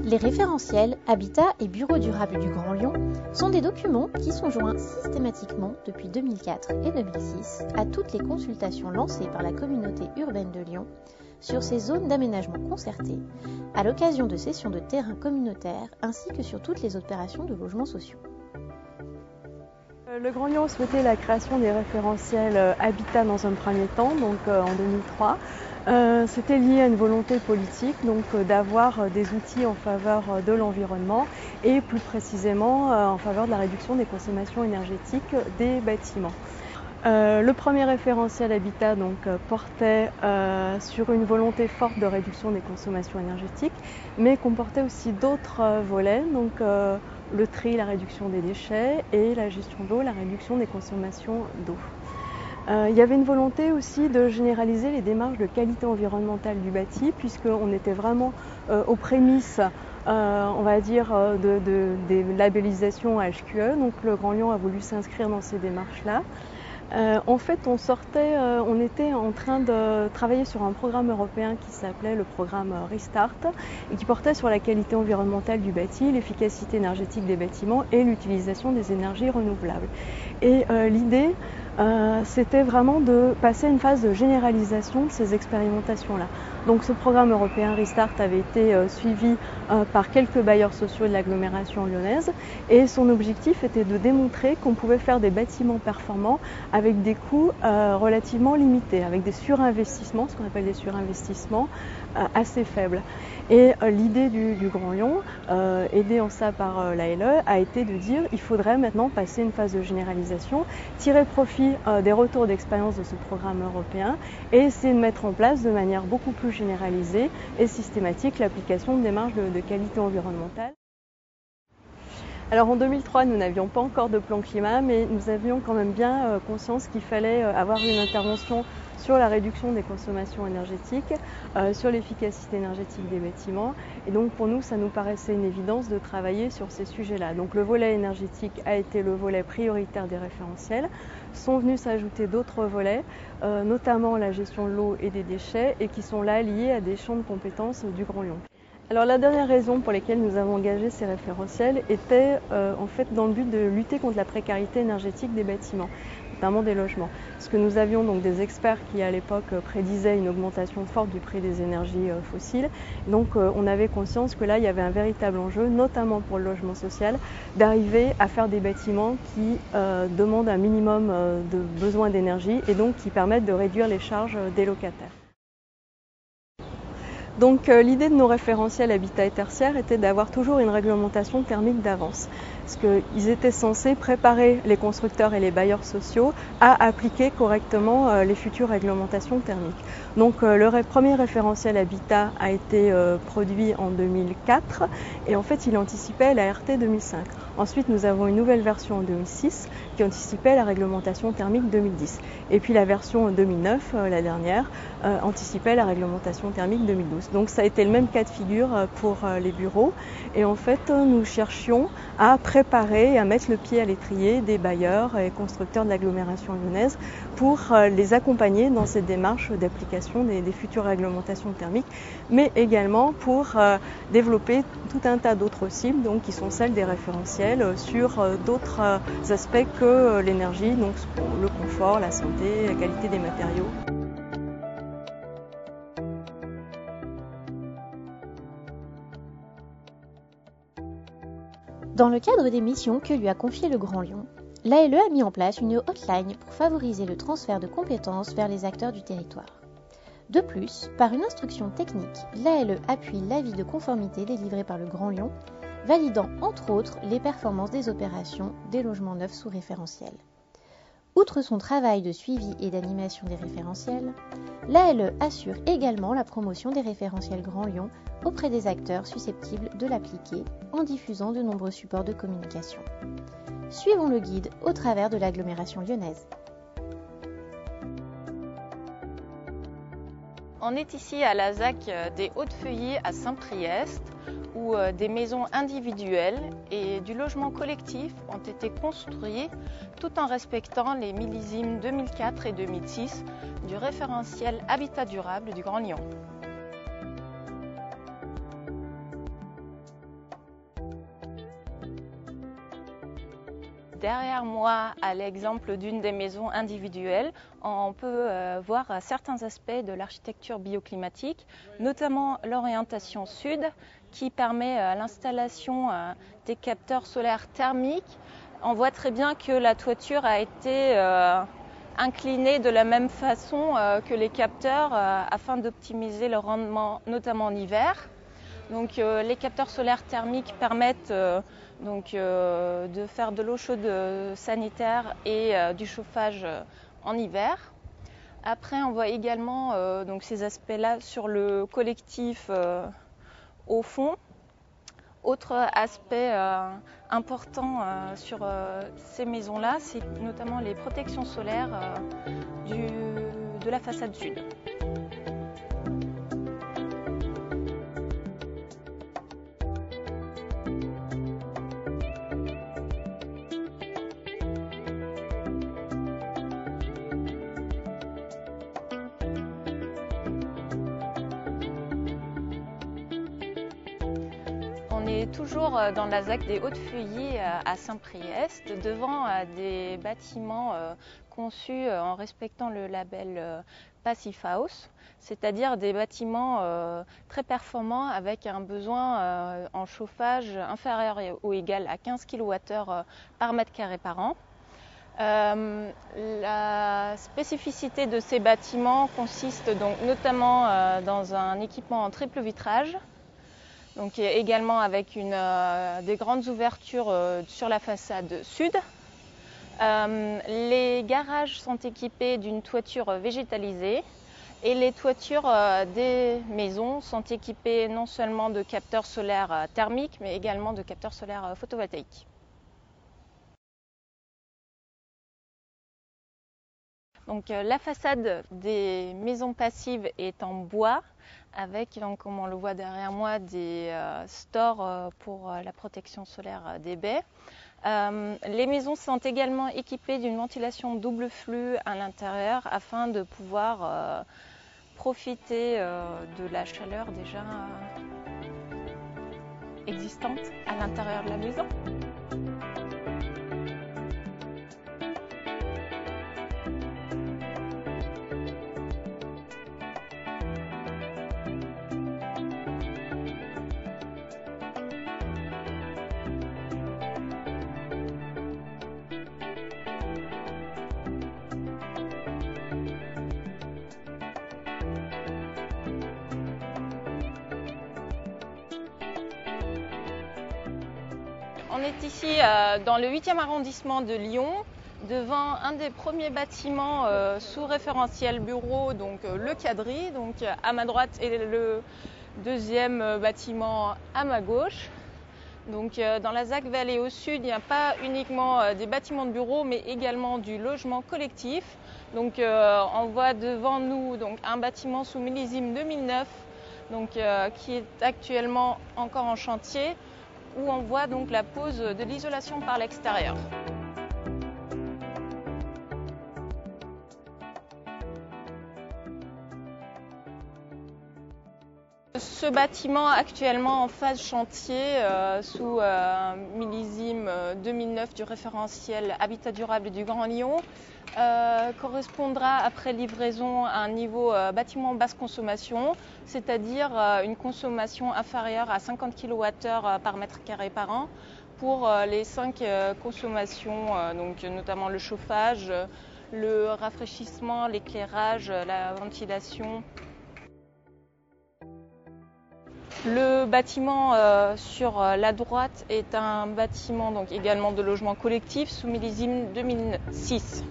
Les référentiels Habitat et Bureau durable du Grand Lyon sont des documents qui sont joints systématiquement depuis 2004 et 2006 à toutes les consultations lancées par la communauté urbaine de Lyon sur ces zones d'aménagement concerté, à l'occasion de cessions de terrains communautaires ainsi que sur toutes les opérations de logements sociaux. Le Grand Lyon souhaitait la création des référentiels Habitat dans un premier temps, donc en 2003. C'était lié à une volonté politique, donc d'avoir des outils en faveur de l'environnement et plus précisément en faveur de la réduction des consommations énergétiques des bâtiments. Le premier référentiel Habitat portait sur une volonté forte de réduction des consommations énergétiques, mais comportait aussi d'autres volets, le tri, la réduction des déchets et la gestion de l'eau, la réduction des consommations d'eau. Il y avait une volonté aussi de généraliser les démarches de qualité environnementale du bâti, puisqu'on était vraiment aux prémices des labellisations HQE, donc le Grand Lyon a voulu s'inscrire dans ces démarches-là. On était en train de travailler sur un programme européen qui s'appelait le programme Restart et qui portait sur la qualité environnementale du bâti, l'efficacité énergétique des bâtiments et l'utilisation des énergies renouvelables. Et l'idée, c'était vraiment de passer à une phase de généralisation de ces expérimentations-là. Donc ce programme européen Restart avait été suivi par quelques bailleurs sociaux de l'agglomération lyonnaise et son objectif était de démontrer qu'on pouvait faire des bâtiments performants avec des coûts relativement limités, avec des surinvestissements, ce qu'on appelle des surinvestissements assez faibles. Et l'idée du Grand Lyon, aidée en ça par l'ALE, a été de dire il faudrait maintenant passer une phase de généralisation, tirer profit des retours d'expérience de ce programme européen et essayer de mettre en place de manière beaucoup plus généralisée et systématique l'application de démarches de qualité environnementale. Alors en 2003, nous n'avions pas encore de plan climat, mais nous avions quand même bien conscience qu'il fallait avoir une intervention sur la réduction des consommations énergétiques, sur l'efficacité énergétique des bâtiments. Et donc pour nous, ça nous paraissait une évidence de travailler sur ces sujets-là. Donc le volet énergétique a été le volet prioritaire des référentiels. Sont venus s'ajouter d'autres volets, notamment la gestion de l'eau et des déchets, et qui sont là liés à des champs de compétences du Grand Lyon. Alors la dernière raison pour laquelle nous avons engagé ces référentiels était en fait dans le but de lutter contre la précarité énergétique des bâtiments, notamment des logements. Parce que nous avions donc des experts qui à l'époque prédisaient une augmentation forte du prix des énergies fossiles. Donc on avait conscience que là il y avait un véritable enjeu, notamment pour le logement social, d'arriver à faire des bâtiments qui demandent un minimum de besoin d'énergie et donc qui permettent de réduire les charges des locataires. Donc l'idée de nos référentiels habitat et tertiaire était d'avoir toujours une réglementation thermique d'avance. Parce qu'ils étaient censés préparer les constructeurs et les bailleurs sociaux à appliquer correctement les futures réglementations thermiques. Donc le premier référentiel habitat a été produit en 2004 et en fait il anticipait la RT 2005. Ensuite nous avons une nouvelle version en 2006 qui anticipait la réglementation thermique 2010. Et puis la version 2009, la dernière, anticipait la réglementation thermique 2012. Donc ça a été le même cas de figure pour les bureaux. Et en fait, nous cherchions à préparer, à mettre le pied à l'étrier des bailleurs et constructeurs de l'agglomération lyonnaise pour les accompagner dans cette démarche d'application des futures réglementations thermiques, mais également pour développer tout un tas d'autres cibles, donc qui sont celles des référentiels sur d'autres aspects que l'énergie, donc le confort, la santé, la qualité des matériaux. Dans le cadre des missions que lui a confiées le Grand Lyon, l'ALE a mis en place une hotline pour favoriser le transfert de compétences vers les acteurs du territoire. De plus, par une instruction technique, l'ALE appuie l'avis de conformité délivré par le Grand Lyon, validant entre autres les performances des opérations des logements neufs sous référentiel. Outre son travail de suivi et d'animation des référentiels, l'ALE assure également la promotion des référentiels Grand Lyon auprès des acteurs susceptibles de l'appliquer en diffusant de nombreux supports de communication. Suivons le guide au travers de l'agglomération lyonnaise. On est ici à la ZAC des Hauts-de-Feuillées à Saint-Priest, où des maisons individuelles et du logement collectif ont été construits tout en respectant les millésimes 2004 et 2006 du référentiel Habitat durable du Grand Lyon. derrière moi, à l'exemple d'une des maisons individuelles, on peut voir certains aspects de l'architecture bioclimatique, notamment l'orientation sud, qui permet l'installation des capteurs solaires thermiques. On voit très bien que la toiture a été inclinée de la même façon que les capteurs afin d'optimiser le rendement, notamment en hiver. Donc, les capteurs solaires thermiques permettent de faire de l'eau chaude sanitaire et du chauffage en hiver. Après, on voit également ces aspects-là sur le collectif au fond. Autre aspect important sur ces maisons-là, c'est notamment les protections solaires de la façade sud. On est toujours dans la ZAC des Hautes-Feuillées à Saint-Priest, devant des bâtiments conçus en respectant le label Passive House, c'est-à-dire des bâtiments très performants avec un besoin en chauffage inférieur ou égal à 15 kWh par mètre carré par an. La spécificité de ces bâtiments consiste donc notamment dans un équipement en triple vitrage, donc également avec des grandes ouvertures sur la façade sud. Les garages sont équipés d'une toiture végétalisée et les toitures des maisons sont équipées non seulement de capteurs solaires thermiques mais également de capteurs solaires photovoltaïques. Donc, la façade des maisons passives est en bois avec, donc, comme on le voit derrière moi, des stores pour la protection solaire des baies. Les maisons sont également équipées d'une ventilation double flux à l'intérieur afin de pouvoir profiter de la chaleur déjà existante à l'intérieur de la maison. On est ici dans le 8e arrondissement de Lyon, devant un des premiers bâtiments sous référentiel bureau, donc le Quadri, donc à ma droite, et le deuxième bâtiment à ma gauche. Donc dans la ZAC Vallée au sud, il n'y a pas uniquement des bâtiments de bureaux, mais également du logement collectif. Donc on voit devant nous donc un bâtiment sous millésime 2009, donc qui est actuellement encore en chantier, où on voit donc la pose de l'isolation par l'extérieur. Ce bâtiment actuellement en phase chantier sous millésime 2009 du référentiel Habitat durable du Grand Lyon correspondra après livraison à un niveau bâtiment basse consommation, c'est-à-dire une consommation inférieure à 50 kWh par mètre carré par an pour les 5 consommations, donc notamment le chauffage, le rafraîchissement, l'éclairage, la ventilation. Le bâtiment sur la droite est un bâtiment donc également de logement collectif sous millésime 2006.